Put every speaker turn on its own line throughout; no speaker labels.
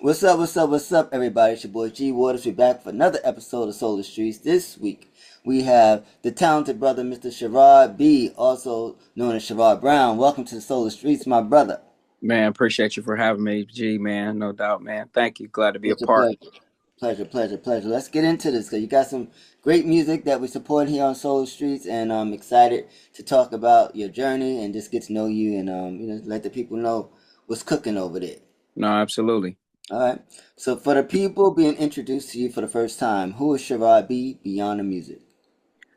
What's up, what's up, what's up, everybody? It's your boy G Waterz. We're back for another episode of Solar Streets. This week, we have the talented brother, Mr. Sharod B., also known as Sharod Brown. Welcome to the Solar Streets, my brother.
Man, appreciate you for having me, G, man. No doubt, man. Thank you. Glad to be a
It's a
part.
pleasure. Pleasure, pleasure, pleasure. Let's get into this because you got some great music that we support here on Solar Streets, and I'm excited to talk about your journey and just get to know you and let the people know what's cooking over there.
No, absolutely.
All right. So for the people being introduced to you for the first time, who is Sharod B. beyond the music?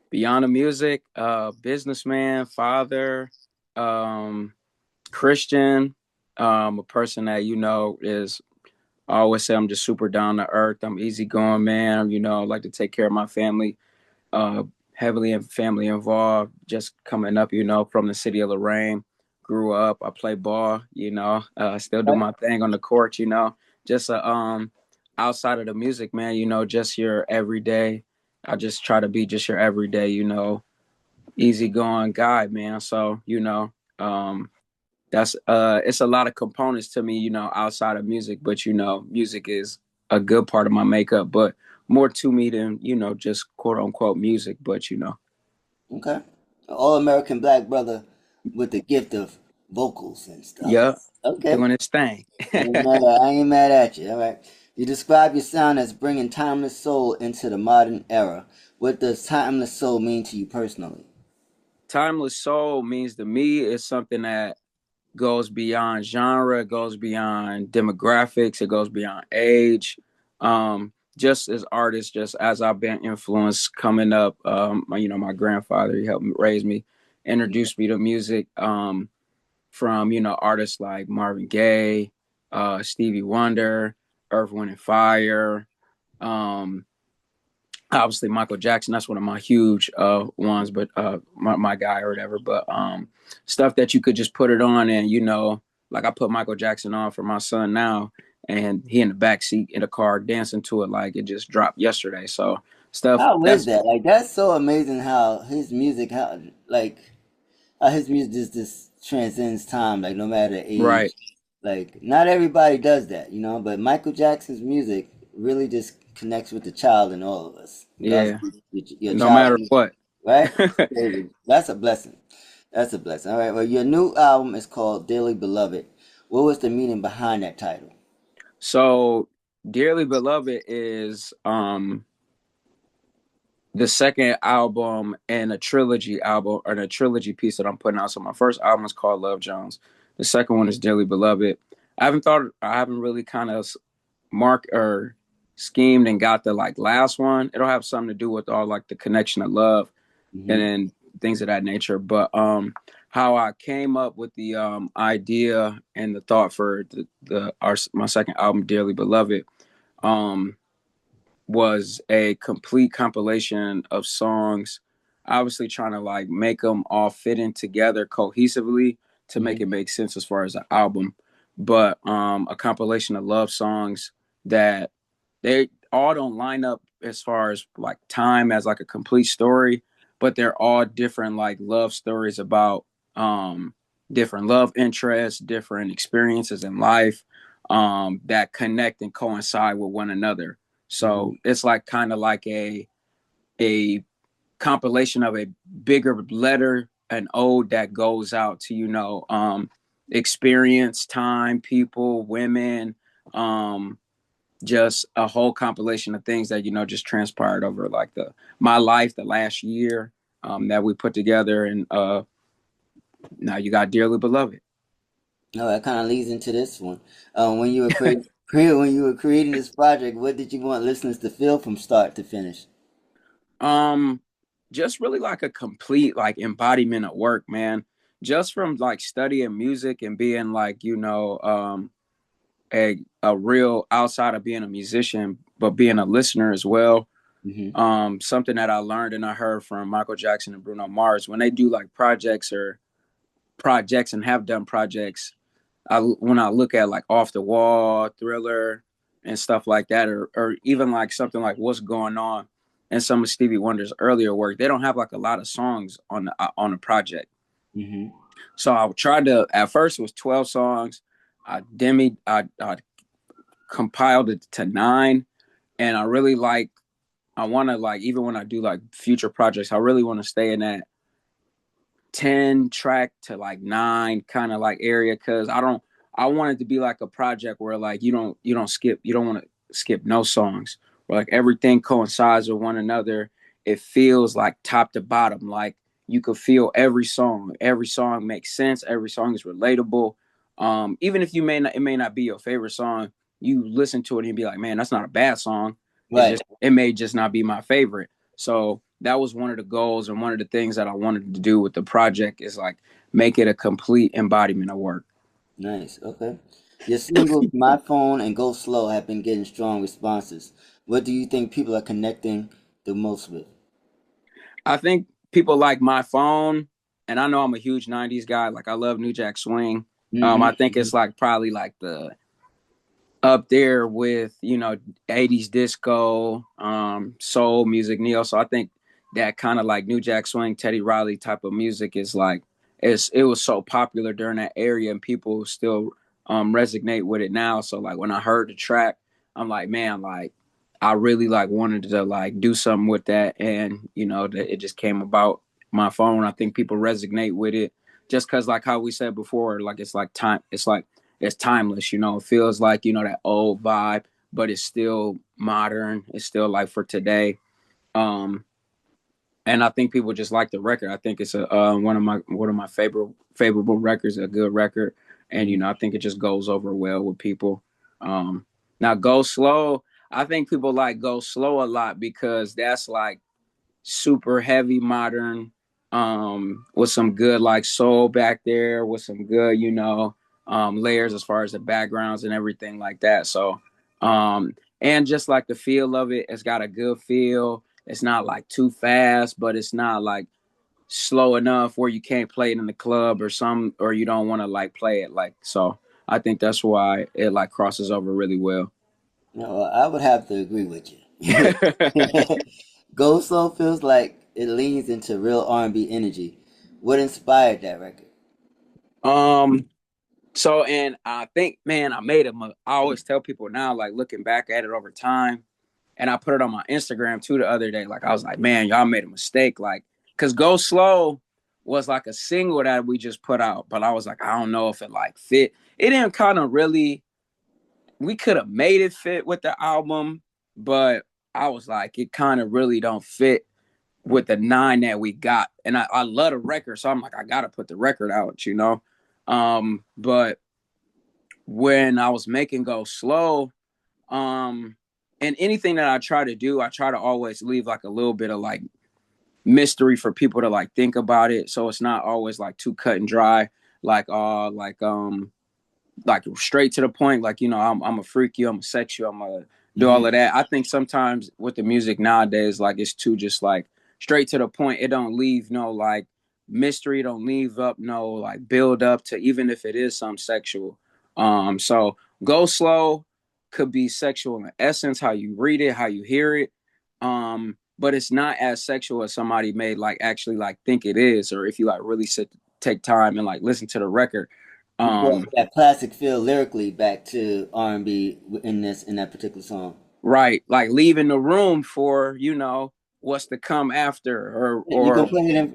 Beyond the music, businessman, father, um, Christian, a person that, is I always say I'm just super down to earth. I'm easygoing, man. I like to take care of my family, uh, heavily and family involved. Just coming up, from the city of Lorain. Grew up, I play ball, still do my thing on the court, just outside of the music, man, just your everyday. I just try to be just your everyday, easygoing guy, man. So, that's it's a lot of components to me, outside of music, but music is a good part of my makeup, but more to me than, just quote unquote music, but
Okay. An all-American black brother with the gift of vocals and stuff.
yeah,
Okay.
doing its thing.
I ain't mad at you. All right. You describe your sound as bringing timeless soul into the modern era. What does timeless soul mean to you personally?
Timeless soul means to me is something that goes beyond genre, it goes beyond demographics, it goes beyond age. Just as artists, just as I've been influenced coming up, my grandfather, he helped me raise me, introduced me to music, from, artists like Marvin Gaye, Stevie Wonder, Earth, Wind and Fire, um, obviously Michael Jackson. That's one of my huge ones, but my guy or whatever. But stuff that you could just put it on, and like I put Michael Jackson on for my son now, and he in the back seat in the car dancing to it like it just dropped yesterday. So stuff
How is
that's
that? Like that's so amazing how his music, how his music just transcends time. Like no matter age,
right.
like not everybody does that, But Michael Jackson's music really just connects with the child in all of us, regardless
Yeah.
of your
No matter
childhood,
what.
right? Crazy. That's a blessing. That's a blessing. All right. Well, your new album is called Dearly Beloved. What was the meaning behind that title?
So Dearly Beloved is the second album and a trilogy album or a trilogy piece that I'm putting out. So my first album is called Love Jones. The second one is Dearly Beloved. I haven't really kind of marked or schemed and got the like last one. It'll have something to do with all like the connection of love and
Hmm.
then things of that nature. But how I came up with the idea and the thought for my second album, Dearly Beloved, um was a complete compilation of songs, obviously trying to like make them all fit in together cohesively to make
Hmm.
it make sense as far as the album, but a compilation of love songs that they all don't line up as far as like time as like a complete story, but they're all different like love stories about um different love interests, different experiences in life, that connect and coincide with one another.
Hmm.
So it's like kind of like a compilation of a bigger letter, an ode that goes out to experience, time, people, women, um, just a whole compilation of things that just transpired over like the my life the last year, that we put together, and now you got Dearly Beloved.
No, that kind of leads into this one. When you were when you were creating this project, what did you want listeners to feel from start to finish?
Um, just really like a complete like embodiment of work, man. Just from like studying music and being like, a real outside of being a musician, but being a listener as well.
Hmm.
Something that I learned and I heard from Michael Jackson and Bruno Mars when they do like projects and have done projects. When I look at like Off the Wall, Thriller, and stuff like that, or even like something like What's Going On, and some of Stevie Wonder's earlier work, they don't have like a lot of songs on the project.
Hmm.
So I tried to, at first it was 12 songs. I compiled it to 9, and I really like. I want to like even when I do like future projects, I really want to stay in that 10 track to like 9 kind of like area, because I want it to be like a project where like you don't want to skip no songs, where like everything coincides with one another. It feels like top to bottom, like you could feel every song makes sense, every song is relatable. Even if it may not be your favorite song, you listen to it and you be like, man, that's not a bad song. It's
Right.
just it may just not be my favorite. So that was one of the goals and one of the things that I wanted to do with the project, is like make it a complete embodiment of work.
Nice. Okay. Your singles, My Phone and Go Slow, have been getting strong responses. What do you think people are connecting the most with?
I think people like My Phone, and I know I'm a huge 90s guy. Like I love New Jack Swing. I think
Mm-hmm.
it's like probably like the up there with 80s disco, soul music, neo. So I think that kind of like New Jack Swing, Teddy Riley type of music is like it was so popular during that area, and people still resonate with it now. So like when I heard the track, I'm like, man, like I really like wanted to like do something with that, and that it just came about. My Phone, I think people resonate with it just because like how we said before, like it's timeless. It feels like that old vibe, but it's still modern. It's still like for today. Um, and I think people just like the record. I think it's a one of my favorable records, a good record, and I think it just goes over well with people. Now Go Slow, I think people like Go Slow a lot because that's like super heavy modern, with some good like soul back there, with some good layers as far as the backgrounds and everything like that. So and just like the feel of it, it's got a good feel. It's not like too fast, but it's not like slow enough where you can't play it in the club or you don't want to like play it. Like, so I think that's why it like crosses over really well.
No, I would have to agree with you. Go Slow feels like it leans into real R&B energy. What inspired that record?
um So, and I think, man, I made him. I always tell people now, like looking back at it over time, and I put it on my Instagram too the other day. Like I was like, man, y'all made a mistake. Like, cause Go Slow was like a single that we just put out, but I was like, I don't know if it like fit. It didn't kind of really. We could have made it fit with the album, but I was like, it kind of really don't fit with the 9 that we got. And I love the record, so I'm like, I gotta put the record out. But when I was making Go Slow, um, and anything that I try to do, I try to always leave like a little bit of like mystery for people to like think about it. So it's not always like too cut and dry, like like straight to the point, like I'm a freak you, I'm a sex you, I'm gonna do all of
Hmm.
that. I think sometimes with the music nowadays, like it's too just like straight to the point. It don't leave no like mystery, don't leave up no like build up to, even if it is some sexual. So Go Slow could be sexual in essence, how you read it, how you hear it. But it's not as sexual as somebody may like actually like think it is, or if you like really take time and like listen to the record.
You brought
um
that classic feel lyrically back to R&B in that particular song.
Right, like leaving the room for what's to come after, or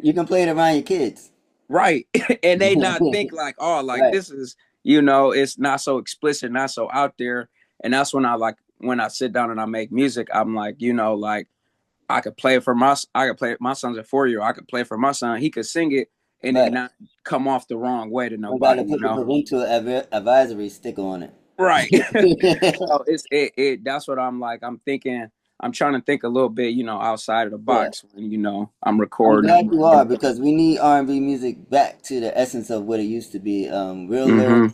You can play it around your kids.
right, and they not think like, oh, like
Right.
this is it's not so explicit, not so out there, and that's when I sit down and I make music, I'm like, like I could play it, my son's a 4 year, I could play it for my son, he could sing it and it
Right.
not come off the wrong way to
I gotta
nobody.
put the parental advisory sticker on it.
Right. So that's what I'm like. I'm trying to think a little bit, outside of the
Yeah.
box when, I'm
I'm
recording.
glad you are because we need R&B music back to the essence of what it used to be. Real
Mm-hmm.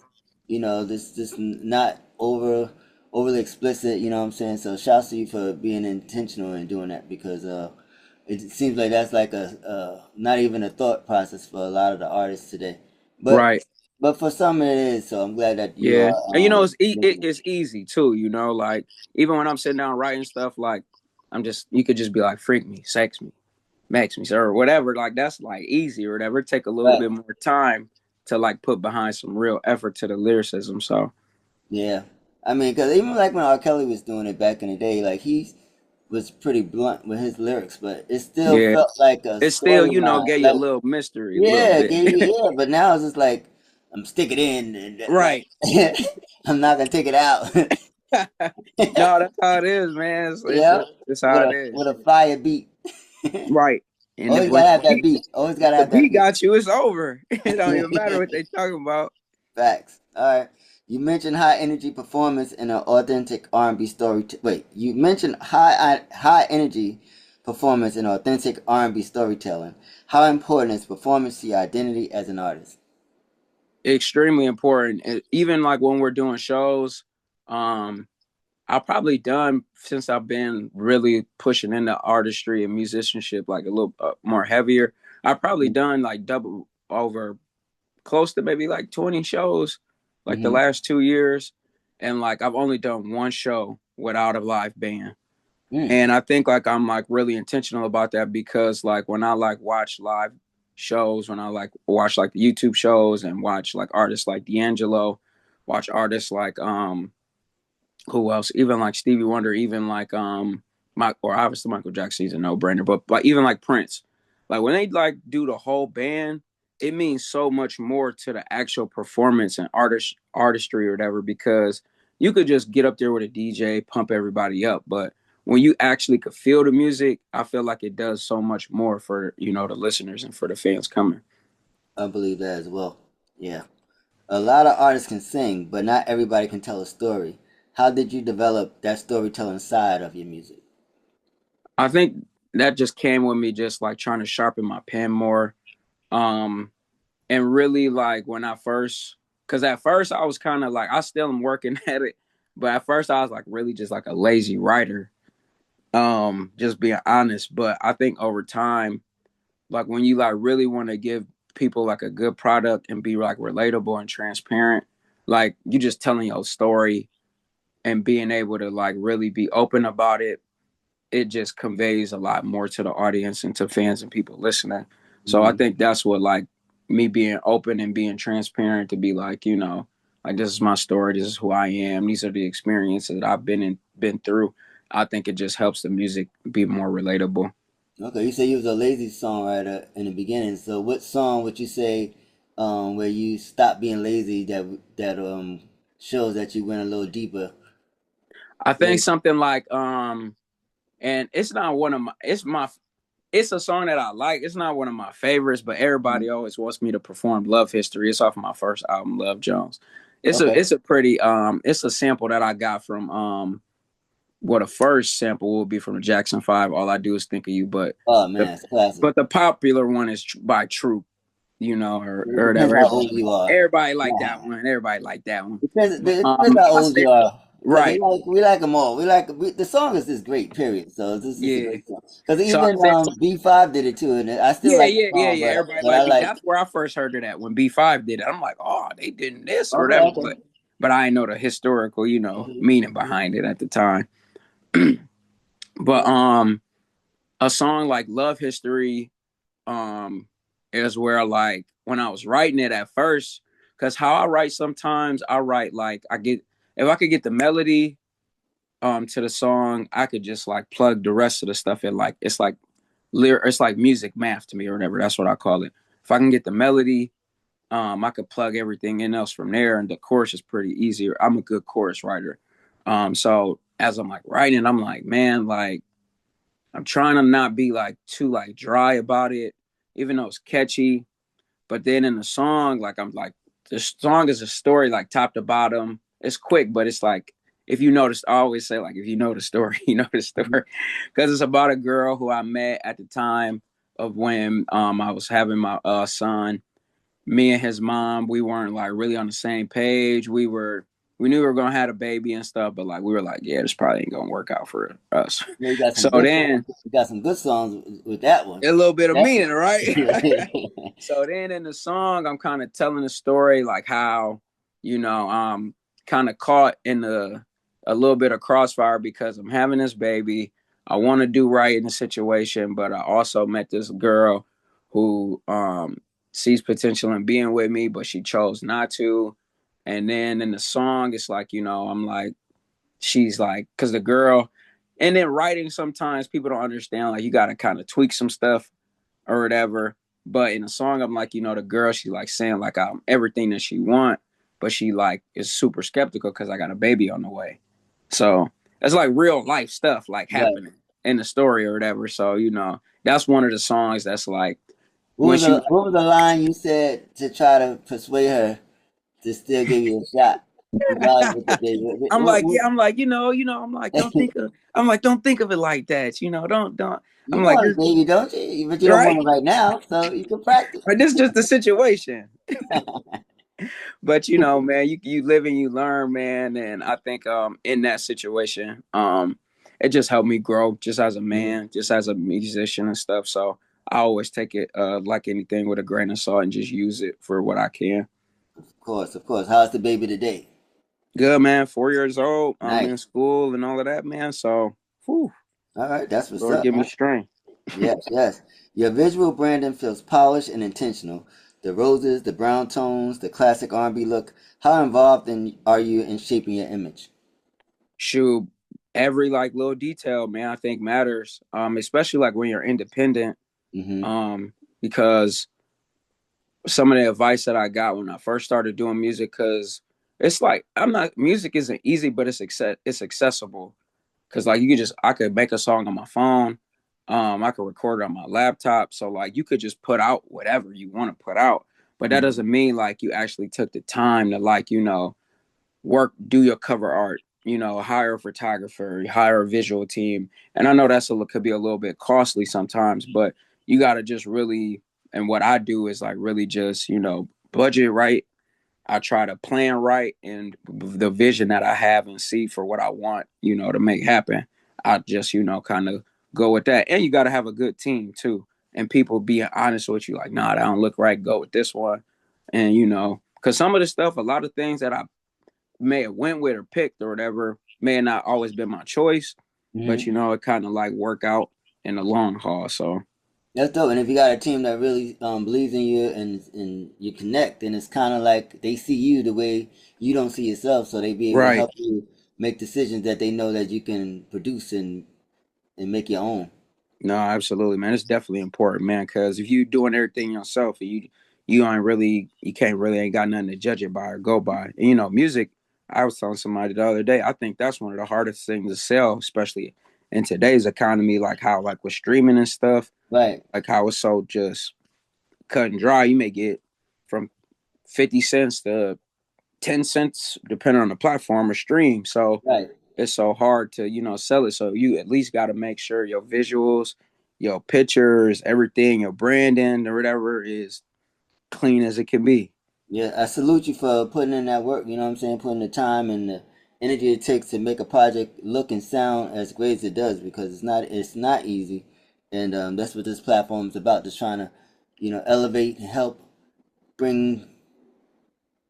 lyrics, this not overly explicit. You know what I'm saying? So shouts to you for being intentional and doing that because it seems like that's like a not even a thought process for a lot of the artists today. But
Right.
but for some it is. So I'm glad that you
Yeah.
are
And
making
it's easy too, like even when I'm sitting down writing stuff, like you could just be like, freak me, sex me, max me, sir, or whatever. Like that's like easy or whatever. Take a little
right.
bit more time to like put behind some real effort to the lyricism. So
Yeah. I mean, because even like when R. Kelly was doing it back in the day, like he was pretty blunt with his lyrics, but it still
Yeah,
felt like a
it's still,
storyline.
gave you a
Like,
little mystery a little
yeah,
bit.
gave you, yeah, but now it's just like I'm sticking in and
Right.
like I'm not gonna take it out.
No, that's how it is, man.
Yeah,
It's how it
with
is.
a fire beat.
Right. And
Always
when
gotta have that beat. Always gotta
the
have that
beat
beat.
got you, it's over. It don't even matter what they talking about.
Facts. All right. You mentioned high energy performance in an authentic R&B story. Wait, you mentioned high energy performance in authentic R&B storytelling. How important is performance to your identity as an artist?
Extremely important. Even like when we're doing shows, um, I've probably done since I've been really pushing into artistry and musicianship, like a little more heavier. I've probably done like double over close to maybe like 20 shows, like the
Mm-hmm.
last 2 years. And like I've only done one show without a live band.
Mm.
And I think like I'm like really intentional about that because like when I like watch live shows, when I like watch like the YouTube shows and watch like artists like D'Angelo, watch artists like who else? Even like Stevie Wonder, even like or obviously Michael Jackson's a no brainer, but like even like Prince, like when they like do the whole band, it means so much more to the actual performance and artistry or whatever because you could just get up there with a DJ, pump everybody up, but when you actually could feel the music, I feel like it does so much more for the listeners and for the fans coming.
I believe that as well. Yeah. A lot of artists can sing, but not everybody can tell a story. How did you develop that storytelling side of your music?
I think that just came with me just like trying to sharpen my pen more. Um, and really like when I first, because at first I was kind of like I still am working at it, but at first I was like really just like a lazy writer, just being honest. But I think over time, like when you like really want to give people like a good product and be like relatable and transparent, like you just telling your story and being able to like really be open about it, it just conveys a lot more to the audience and to fans and people listening. So I
Mm-hmm.
think that's what like me being open and being transparent to be like, like this is my story, this is who I am, these are the experiences that I've been through. I think it just helps the music be more relatable.
Okay, you say you was a lazy songwriter in the beginning. So, what song would you say, where you stopped being lazy that shows that you went a little deeper?
I think
Wait.
something like and it's not one of my it's a song that I like. It's not one of my favorites, but everybody always wants me to perform Love History. It's off of my first album, Love Jones.
Okay.
It's a pretty it's a sample that I got from what a first sample will be from the Jackson 5, All I Do Is Think of You,
Oh
the
man, it's classic.
but the popular one is by Troop,
It
or
depends
whatever.
how old you are.
Everybody like
Yeah.
that one. Everybody like that one.
Depends.
But
It depends how
I
old
say
you are. Because
right.
we like them all. The song is just great. Period. So this is a
Yeah.
great song. Because
So I
even
think
B5 did it too, and I still
yeah,
like the
yeah, yeah,
song,
yeah. Everybody
but I
like B.
like.
That's where I first heard of that when B5 did it. I'm like, oh, they did this or
Okay,
whatever.
okay.
But I didn't know the historical, meaning behind it at the time. But a song like Love History, um, is where like when I was writing it at first, because how I write sometimes I write like if I could get the melody to the song, I could just like plug the rest of the stuff in like it's like music math to me or whatever. That's what I call it. If I can get the melody, I could plug everything in else from there, and the chorus is pretty easy. I'm a good chorus writer. So as I'm like writing, I'm like, man, like I'm trying to not be like too like dry about it, even though it's catchy. But then in the song, like I'm like the song is a story like top to bottom. It's quick, but it's like if you notice, I always say like if you know the story, you know the story, because it's about a girl who I met at the time of when I was having my son. Me and his mom, we weren't like really on the same page. We knew we were gonna have a baby and stuff, but like we were like, yeah, this probably ain't gonna work out for us.
Yeah, you got
So
some good songs.
then
You got some good songs with that one.
a little bit of
That.
meaning, right? So then in the song, I'm kind of telling the story like how, I'm kind of caught in a little bit of crossfire because I'm having this baby. I want to do right in the situation, but I also met this girl who sees potential in being with me, but she chose not to. And then in the song, it's like, I'm like, she's like, because the girl, and then writing, sometimes people don't understand, like, you got to kind of tweak some stuff or whatever. But in the song, I'm like, the girl, she like saying like everything that she want, but she like is super skeptical because I got a baby on the way. So it's like real life stuff like
Right.
happening in the story or whatever. So, that's one of the songs that's like when she was
What was the line you said to try to persuade her to still give you a shot, regardless of the baby?
I'm like, yeah, I'm like, I'm like, don't think of it like that. Don't.
You
I'm like,
want a
this,
baby, don't you? But you don't
right?
want it right now, so you can practice.
This is just the situation. But man, you live and you learn, man. And I think in that situation, it just helped me grow just as a
Mhm.
man, just as a musician and stuff. So I always take it like anything with a grain of salt and just use it for what I can.
Of course, of course. How's the baby today?
Good, man. 4 years old. I'm in
Nice.
school and all of that, man. So, whew,
All right, that's what's
Lord,
up,
give me
man.
strength.
Yes, yes. Your visual branding feels polished and intentional. The roses, the brown tones, the classic R&B look. How involved are you in shaping your image?
Shoot, every like little detail, man, I think matters. Especially like when you're independent.
Mm-hmm.
Because some of the advice that I got when I first started doing music, because it's like music isn't easy, but it's accessible. Because like I could make a song on my phone, I could record it on my laptop, so like you could just put out whatever you want to put out, but that
Mm-hmm.
doesn't mean like you actually took the time to like do your cover art, hire a photographer, hire a visual team. And I know could be a little bit costly sometimes, but you got to just really, and what I do is like really just, budget right. I try to plan right, and the vision that I have and see for what I want, to make happen. I just, kind of go with that. And you got to have a good team too. And people being honest with you, like, nah, that don't look right. Go with this one. And, because some of the stuff, a lot of things that I may have went with or picked or whatever may have not always been my choice, but
Mm-hmm.
it kind of like work out in the long haul. So
That's dope. And if you got a team that really believes in you and you connect, then it's kind of like they see you the way you don't see yourself, so they be able to
right.
help you make decisions that they know that you can produce and make your own.
No, absolutely, man. It's definitely important, man, because if you doing everything yourself and you can't really ain't got nothing to judge it by or go by. And, music, I was telling somebody the other day, I think that's one of the hardest things to sell, especially in today's economy, like how like with streaming and stuff,
Right,
like how it's so just cut and dry. You may get from 50 cents to 10 cents depending on the platform or stream. So
right.
it's so hard to, sell it. So you at least got to make sure your visuals, your pictures, everything, your branding or whatever is clean as it can be.
Yeah, I salute you for putting in that work. You know what I'm saying? Putting the time and the energy it takes to make a project look and sound as great as it does, because it's not easy, and that's what this platform is about. Just trying to, elevate and help bring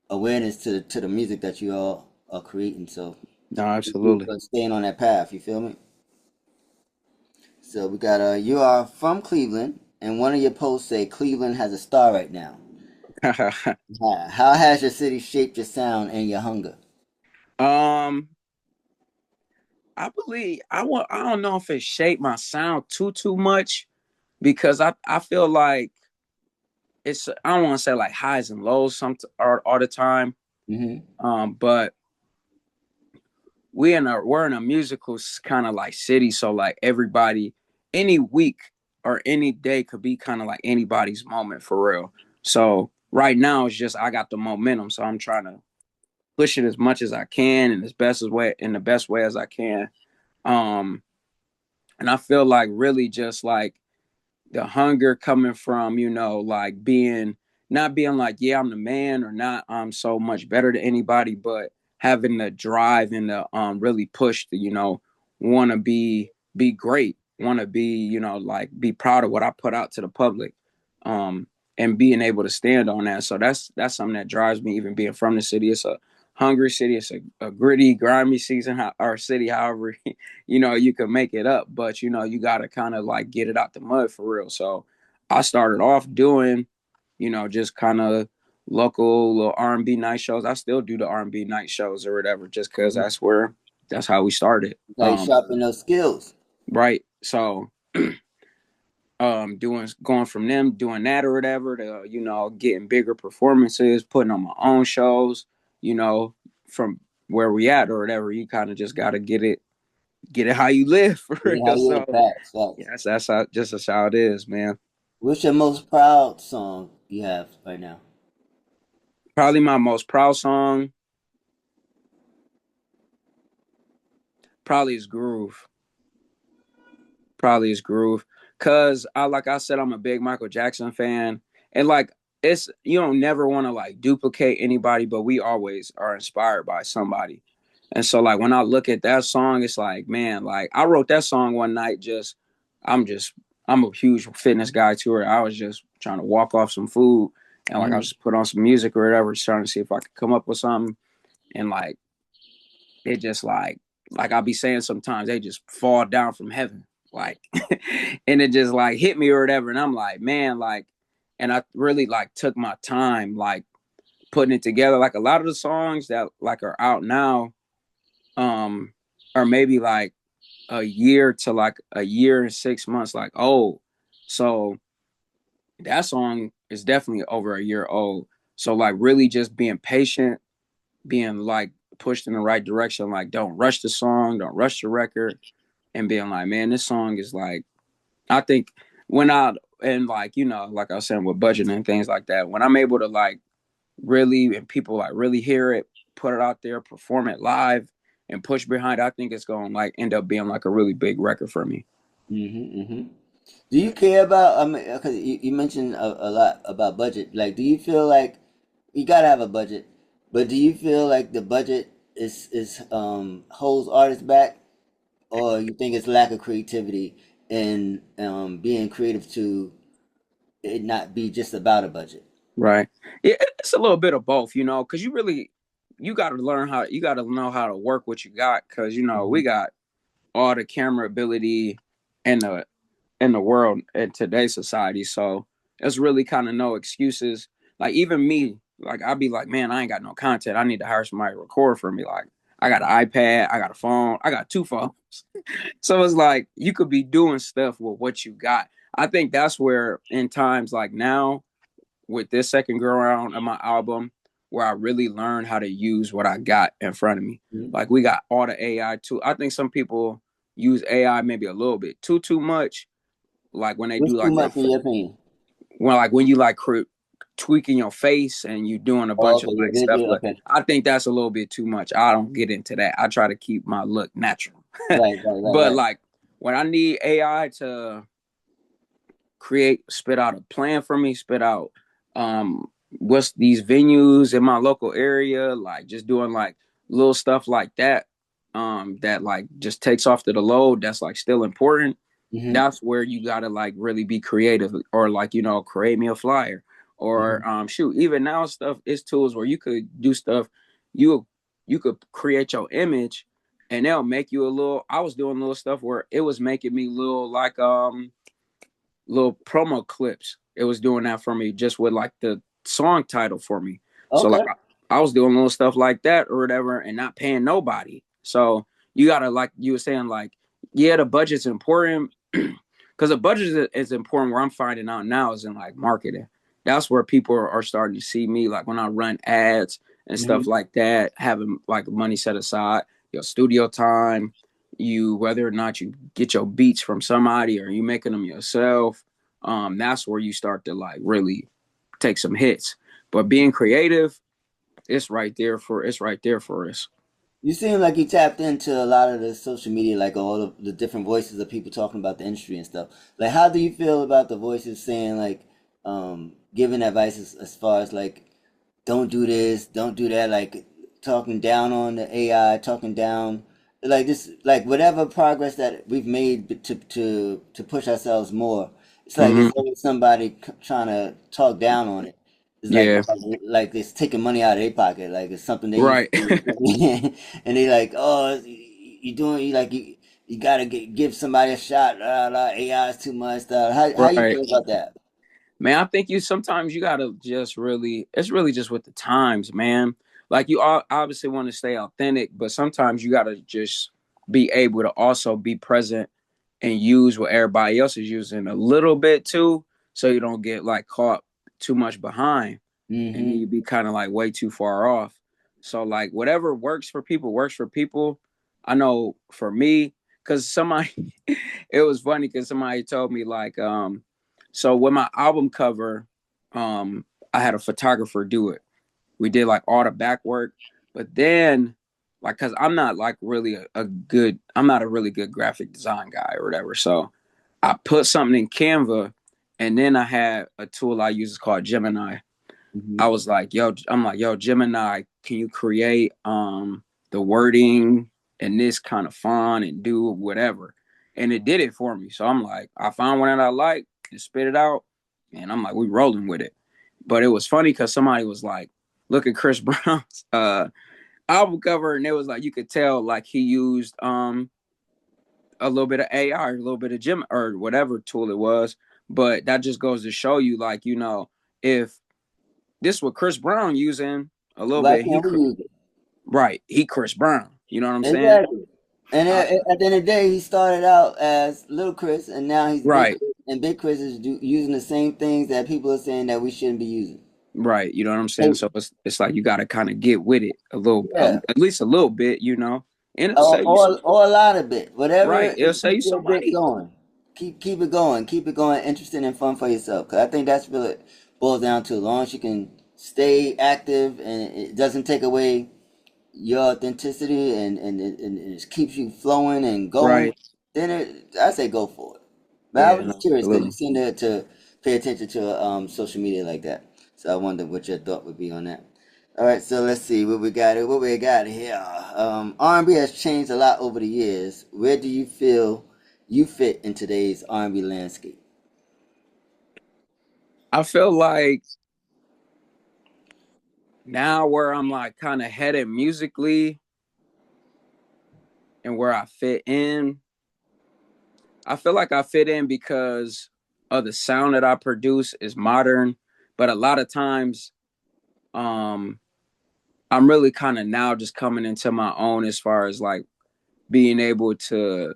awareness to the music that you all are creating. So
No,
thank you
absolutely.
for staying on that path. You feel me? So we got you are from Cleveland, and one of your posts say Cleveland has a star right now. How has your city shaped your sound and your hunger?
um, I don't know if it shaped my sound too much because I feel like it's I don't want to say like highs and lows all the time.
Hmm.
But we're in a musical kind of like city, so like everybody, any week or any day could be kind of like anybody's moment for real. So right now it's just I got the momentum, so I'm trying to push it as much as I can and in the best way as I can. Um, and I feel like really just like the hunger coming from, like not being like, yeah, I'm the man or not, I'm so much better than anybody, but having the drive and the really push to, want to be great, want to be, like be proud of what I put out to the public. And being able to stand on that. So that's something that drives me, even being from the city. It's a hungry city. It's a gritty, grimy season or city, however you can make it up, but you got to kind of like get it out the mud for real. So I started off doing, just kind of local little R&B night shows. I still do the R&B night shows or whatever, just because that's how we started.
Like sharpen those skills.
Right. So doing going from them doing that or whatever to getting bigger performances, putting on my own shows, from where we at or whatever. You kind of just got to get it how you live for
You know how
real.
you live.
So
Facts, facts.
yes, that's how it is, man.
What's your most proud song you have right now?
Probably my most proud song probably is Groove. Probably is Groove. Cause like I said, I'm a big Michael Jackson fan. And like it's you don't never want to like duplicate anybody, but we always are inspired by somebody. And so like when I look at that song, it's like, man, like I wrote that song one night I'm just I'm a huge fitness guy too. I was just trying to walk off some food and like I
Mm-hmm.
just put on some music or whatever, just trying to see if I could come up with something. And like it just like I'll be saying sometimes they just fall down from heaven. Like and it just like hit me or whatever. And I'm like, man, like and I really like took my time like putting it together. Like a lot of the songs that like are out now, um, are maybe like a year to like a year and 6 months like old. So that song is definitely over a year old. So like really just being patient, being like pushed in the right direction, like don't rush the song, don't rush the record, and being like, man, this song is like I think when I and like like I was saying with budget and things like that, when I'm able to like really and people like really hear it, put it out there, perform it live, and push behind it, I think it's going to like end up being like a really big record for me.
Mm-hmm. Mm-hmm. Do you care about, I mean, because you mentioned a lot about budget. Like, do you feel like you gotta have a budget, but do you feel like the budget is holds artists back, or you think it's lack of creativity and being creative to it not be just about a budget?
Right. Yeah, it's a little bit of both, because you got to learn how you got to know how to work what you got, because we
Hmm.
got all the camera ability in the world in today's society. So it's really kind of no excuses. Like even me, like I'd be like, man, I ain't got no content. I need to hire somebody to record for me. Like I got an iPad, I got a phone, I got two phones. So it's like you could be doing stuff with what you got. I think that's where in times like now with this second go around of my album, where I really learned how to use what I got in front of me. Like we got all the AI too. I think some people use AI maybe a little bit too much, like when they
What's
do
too
like
much in your opinion?
when you like tweaking your face and you doing a
Oh,
bunch of
okay,
like
yeah,
stuff.
yeah,
Like
okay,
I think that's a little bit too much. I don't get into that. I try to keep my look natural.
right, right, right,
But
right.
like when I need AI to spit out a plan for me, spit out um what's these venues in my local area, like just doing like little stuff like that, that like just takes off to the load, that's like still important.
Mm-hmm.
That's where you gotta like really be creative, or like create me a flyer,
Mm-hmm.
or shoot, even now stuff is tools where you could do stuff. You you could create your image and they'll make you a little. I was doing little stuff where it was making me little like little promo clips. It was doing that for me just with like the song title for me. So like
Okay.
I was doing little stuff like that or whatever and not paying nobody. So you gotta, like you were saying, like, yeah, the budget's important because the budget is important. Where I'm finding out now is in like marketing. That's where people are starting to see me, like when I run ads and stuff
Mm-hmm.
like that, having like money set aside, your studio time, you whether or not you get your beats from somebody or you making them yourself. That's where you start to like really take some hits. But being creative, it's right there for us.
You seem like you tapped into a lot of the social media, like all of the different voices of people talking about the industry and stuff. Like, how do you feel about the voices saying, like, giving advice as far as like, don't do this, don't do that, like talking down on the AI, talking down, like this, like whatever progress that we've made to push ourselves more. It's like it's
Hmm.
always somebody trying to talk down on it. It's
Yeah.
like it's taking money out of their pocket, like it's something they used
Right.
to do. And they like, oh, you doing you like you gotta give somebody a shot. AI is too much. How you
Right.
feel about that?
Man, I think you sometimes you gotta just really, it's really just with the times, man. Like you all obviously want to stay authentic, but sometimes you gotta just be able to also be present and use what everybody else is using a little bit too, so you don't get like caught too much behind, and then
Mm-hmm.
you be kind of like way too far off. So like whatever works for people works for people. I know for me, because somebody, it was funny because somebody told me like, so with my album cover, I had a photographer do it. We did like all the back work, but then like, cause I'm not like really I'm not a really good graphic design guy or whatever. So I put something in Canva, and then I had a tool I use called Gemini.
Mm-hmm.
I was like, yo, I'm like, yo, Gemini, can you create the wording in this kind of font and do whatever? And it did it for me. So I'm like, I found one that I like, and spit it out, and I'm like, we rolling with it. But it was funny because somebody was like, look at Chris Brown's album cover, and it was like you could tell like he used a little bit of AI or a little bit of Gem or whatever tool it was. But that just goes to show you, like, if this was Chris Brown using a little
Why
bit.
can't we use it?
Right. He Chris Brown. You know what I'm saying?
Exactly. And
I,
at the end of the day, he started out as Little Chris, and now he's Big
right.
Chris, and Big Chris is using the same things that people are saying that we shouldn't be using.
Right. You know what I'm saying?
Hey,
So it's like you got to kind of get with it a little,
yeah,
at least a little bit, and it'll save you some.
or a lot of it, whatever
Right. It'll
it
save
keeps
you
your
some
bit
money.
going. Keep it going, interesting and fun for yourself. Cause I think that's really it boils down to. As long as you can stay active and it doesn't take away your authenticity and it just keeps you flowing and going,
Right.
then I say go for it. But I
Yeah.
was
No,
just curious because you
absolutely.
seem to pay attention to social media like that. So I wonder what your thought would be on that. All right, so let's see what we got. What we got here. R&B has changed a lot over the years. Where do you feel you fit in today's R&B landscape?
I feel like now where I'm like kind of headed musically and where I fit in, I feel like I fit in because of the sound that I produce is modern, but a lot of times, um, I'm really kind of now just coming into my own as far as like being able to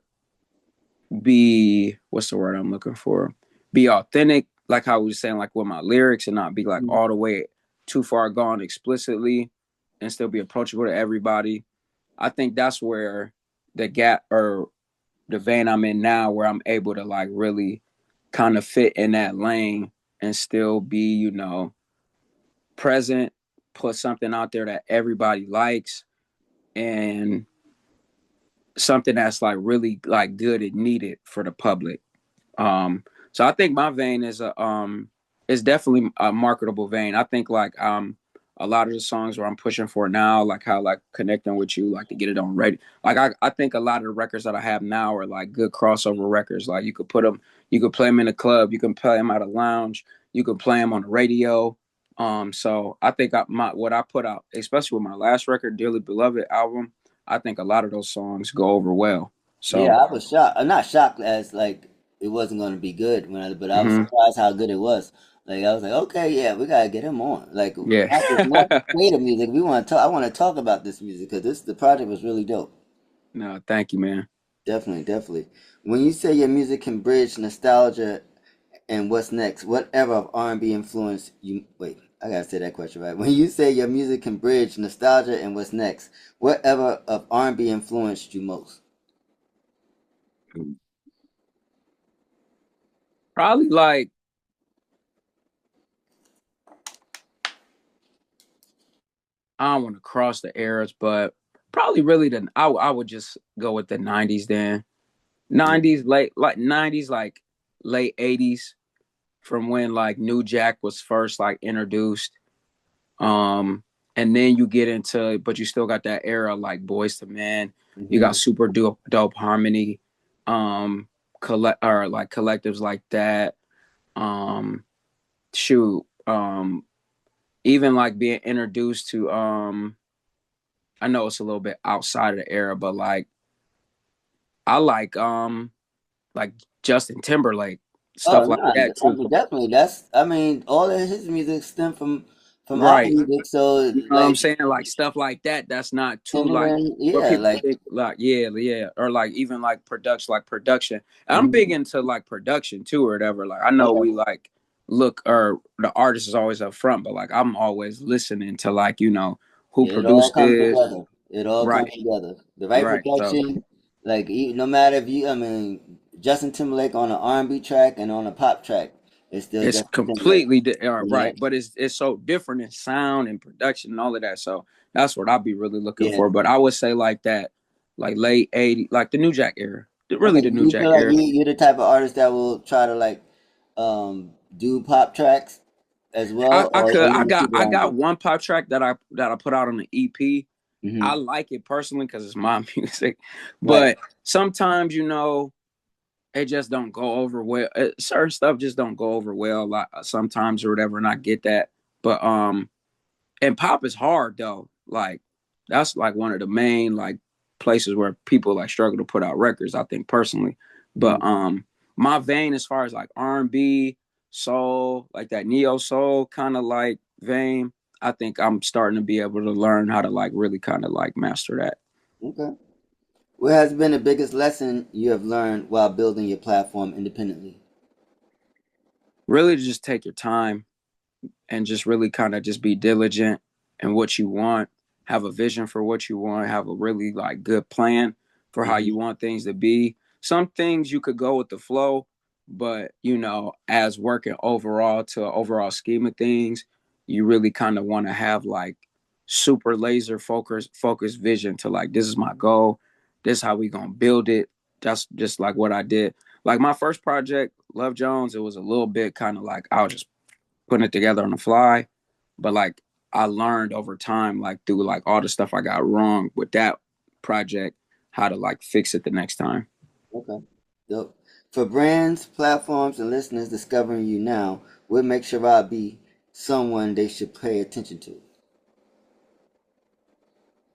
be, what's the word I'm looking for? Be authentic, like how we were saying, like with my lyrics, and not be like
Mhm.
all the way too far gone explicitly, and still be approachable to everybody. I think that's where the gap or the vein I'm in now, where I'm able to like really kind of fit in that lane and still be, present, put something out there that everybody likes, and something that's like really like good and needed for the public. So I think my vein is definitely a marketable vein. I think like a lot of the songs where I'm pushing for now, like how like connecting with you, like to get it on radio. Like I think a lot of the records that I have now are like good crossover records. Like you could play them in a club, you can play them at a lounge, you can play them on the radio. So I think what I put out, especially with my last record, Dearly Beloved album, I think a lot of those songs go over well.
Yeah,
So
I was shocked. I'm not shocked as like it wasn't going to be good but I was
mhm,
surprised how good it was. Like I was like, okay, yeah, we gotta get him on. Like
yeah.
not just play the music. We want to talk. I want to talk about this music because the project was really dope.
No, thank you, man.
Definitely, definitely. When you say your music can bridge nostalgia and what's next, whatever of R&B influence you wait. I gotta say that question right. When you say your music can bridge nostalgia and what's next, whatever of R&B influenced you most?
Probably like I don't want to cross the eras, but probably really I would just go with the '90s then. '90s '90s like late '80s from when like New Jack was first like introduced. Um, and then you get into, but you still got that era like Boys to Men. You
Mm-hmm.
got super dope harmony, or like collectives like that. Um, shoot, even like being introduced to I know it's a little bit outside of the era, but like I like Justin Timberlake.
Oh
stuff like
no,
that
I
too.
mean definitely. I mean, all of his music stem from our
Right.
music. So
You know what I'm
like
saying? Like stuff like that. That's not too like
Timberland,
what
yeah,
people
like
think. Like yeah, or like even like production, like production. I'm big
mhm.
into like production too, or whatever. Like I know
Okay.
we like look, or the artist is always up front, but like I'm always listening to like who
It all
produced
comes
this.
together. It all
Right,
comes together. The right
right. So
production, like no matter if you, I mean, Justin Timberlake on an R&B track and on a pop track, it's still
it's
Justin Timberlake.
completely
You know?
right, but it's so different in sound and production and all of that. So that's what I'll be really looking
Yeah.
for. But I would say like that, like late '80s, like the New Jack era, really
Okay.
the
Do
New
you
Jack
feel like
era.
you're the type of artist that will try to like do pop tracks as well,
I
or
could
you just keep it
I
R&B?
got one pop track that I put out on the EP. I
Mm-hmm.
like it personally because it's my music,
Right.
but sometimes it just don't go over well. Certain stuff just don't go over well, like sometimes or whatever, and I get that. But and pop is hard though. Like that's like one of the main like places where people like struggle to put out records, I think personally. But
Mm-hmm.
my vein as far as like R&B, soul, like that neo soul kind of like vein, I think I'm starting to be able to learn how to like really kind of like master that.
Okay. What has been the biggest lesson you have learned while building your platform independently?
Really just take your time and just really kind of just be diligent in what you want, have a vision for what you want, have a really like good plan for how you
Mm-hmm.
want things to be. Some things you could go with the flow, but as working overall to an overall scheme of things, you really kind of want to have like super laser focused vision to like this is my goal, this is how we gonna build it. That's just like what I did. Like my first project, Love Jones, it was a little bit kind of like I was just putting it together on the fly. But like I learned over time, like through like all the stuff I got wrong with that project, how to like fix it the next time.
Okay. Dope. For brands, platforms, and listeners discovering you now, what makes Sharod be someone they should pay attention to?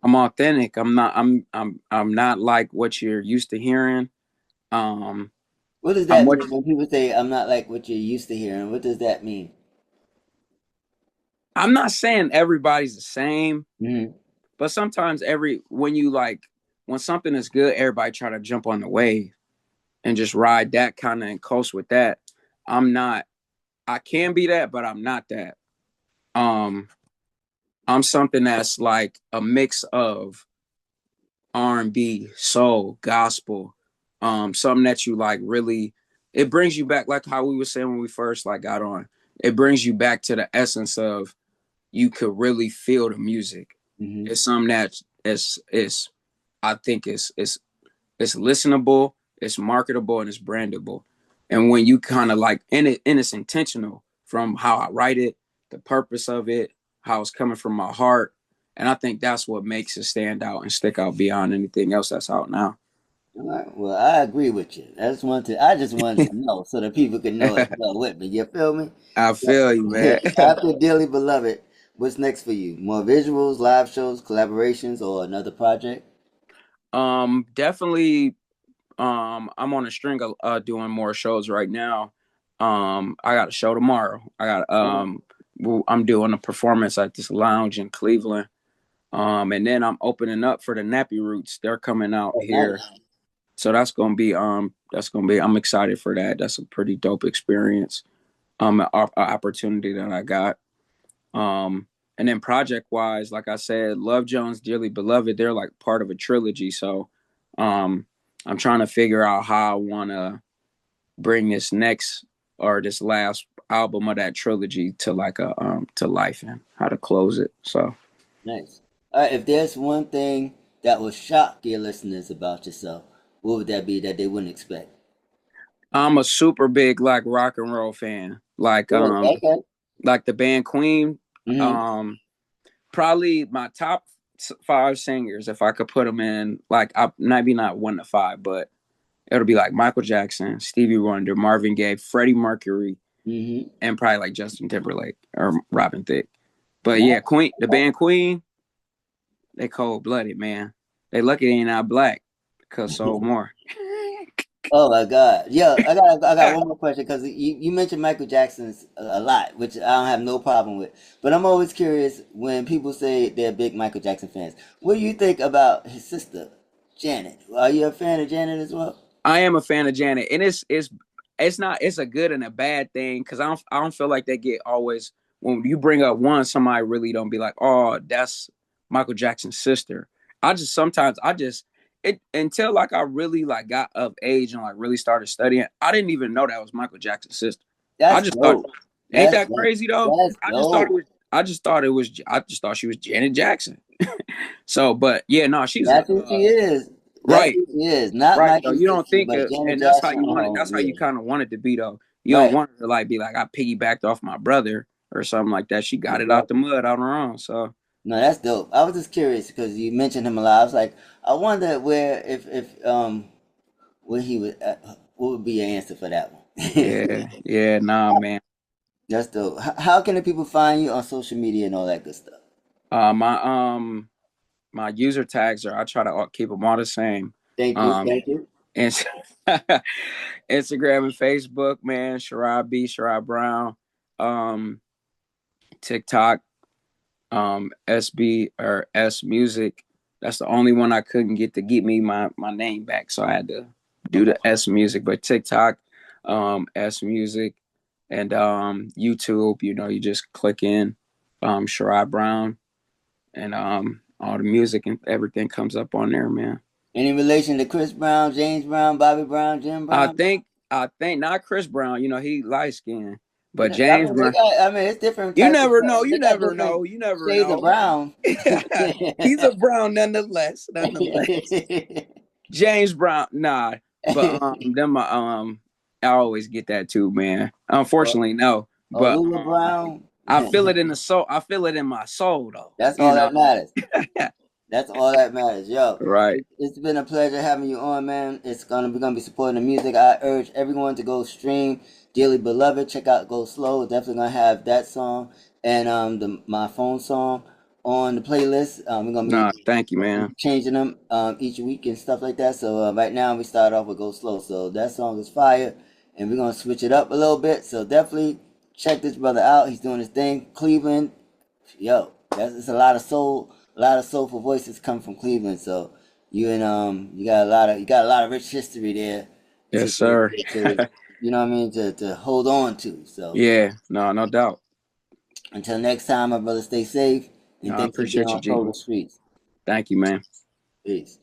I'm authentic. I'm not like what you're used to hearing. Um
What does
I'm
that
what
mean when people say I'm not like what you're used to hearing? What does that mean?
I'm not saying everybody's the same,
Mm-hmm.
but sometimes when something is good, everybody try to jump on the wave and just ride that kind of and coast with that. I'm not I can be that, but I'm not that. Um I'm something that's like a mix of R&B, soul, gospel, something that you like really. It brings you back, like how we were saying when we first like got on. It brings you back to the essence of you could really feel the music.
Mm-hmm.
It's something that is I think it's listenable, it's marketable, and it's brandable. And when you kind of like and it's intentional from how I write it, the purpose of it, how it's coming from my heart. And I think that's what makes it stand out and stick out beyond anything else that's out now.
All right. Well, I agree with you. I just wanted to know so that people can know as well with me. You feel me?
I feel you, man.
After Dearly Beloved, what's next for you? More visuals, live shows, collaborations, or another project?
Definitely. I'm on a string of doing more shows right now. I got a show tomorrow.
Okay.
I'm doing a performance at this lounge in Cleveland. And then I'm opening up for the Nappy Roots. They're coming out
Oh,
here.
nice.
So I'm excited for that. That's a pretty dope experience. An opportunity that I got. And then project wise, like I said, Love Jones, Dearly Beloved, they're like part of a trilogy. So um I'm trying to figure out how I wanna bring this last album of that trilogy to like a to life and how to close it. So
Nice. All right. If there's one thing that will shock your listeners about yourself, what would that be that they wouldn't expect?
I'm a super big like rock and roll fan.
Good. Okay.
Like the band Queen.
Mm-hmm.
Um Probably my top five singers, if I could put them in, like maybe not one to five, but it'll be like Michael Jackson, Stevie Wonder, Marvin Gaye, Freddie Mercury,
Mm-hmm.
and probably like Justin Timberlake or Robin Thicke. But yeah,
Nice.
Queen, the
Okay.
band Queen, they cold blooded, man. They lucky they ain't not black, cause so more.
Oh my God. Yeah, I got one more question because you mentioned Michael Jackson's a lot, which I don't have no problem with. But I'm always curious when people say they're big Michael Jackson fans. What do you think about his sister, Janet? Are you a fan of Janet as well?
I am a fan of Janet, and it's not it's a good and a bad thing because I don't feel like they get always when you bring up one somebody really don't be like, oh, that's Michael Jackson's sister. I just sometimes I just it until like I really like got of age and like really started studying, I didn't even know that was Michael Jackson's sister. I
That's
just thought,
dope.
ain't
That's
that
dope.
crazy though?
That's
I just thought it
dope.
was I just thought she was Janet Jackson. So, but yeah, no, she's a
That's who she is. That's
right.
who she is. Not
Right though,
Michael's
you don't
sister,
think
but
it,
Janet
and that's how
Jackson.
you want it.
Oh
That's how you
yeah.
kind of want it to be though. You don't
Right.
want it to like be like I piggybacked off my brother or something like that. She got it out the
Exactly.
mud on her own. So
No, that's dope. I was just curious because you mentioned him a lot. I was like, I wonder where if what he would what would be your answer for that one?
yeah, yeah, nah, man.
That's dope. How can the people find you on social media and all that good stuff?
My user tags are I try to keep them all the same.
Thank you.
Um,
Thank you.
and Instagram and Facebook, man. Sharod Brown. Um, TikTok. SB or S Music. That's the only one I couldn't get me my name back, so I had to do
Okay.
the S Music. But TikTok, S Music, and YouTube. You know, you just click in Sharod Brown, and all the music and everything comes up on there, man.
Any relation to Chris Brown, James Brown, Bobby Brown, Jim
I
Brown?
think I think not Chris Brown. You know, he light skinned, but
Yeah, I
James
mean, they
Brown.
got. I mean, it's different
You
types of.
never know. You
They got
never
different
know. You never
shades of
know.
brown.
He's a Brown nonetheless. Nonetheless. James Brown, nah, but them I always get that too, man.
or,
Unfortunately, no,
or
but
Lula Brown.
I feel it in the soul. I feel it in my soul, though.
That's
You
all
know,
that matters. That's all that matters. Yo,
right?
it's been a pleasure having you on, man. We're gonna be supporting the music. I urge everyone to go stream Dearly Beloved. Check out Go Slow. Definitely gonna have that song and the my phone song on the playlist. We're gonna be
Nah, thank you, man.
changing them each week and stuff like that. So right now we start off with Go Slow. So that song is fire, and we're gonna switch it up a little bit. So definitely check this brother out. He's doing his thing. Cleveland, yo, that's it's a lot of soulful voices come from Cleveland. So you got a lot of rich history there
Yes, sir.
to you know what I mean to hold on to. So
Yeah, no, no doubt.
until next time, my brother, stay safe
No,
and
I
thanks for being
appreciate you,
on
G.
Solar Streets.
Thank you, man.
Peace.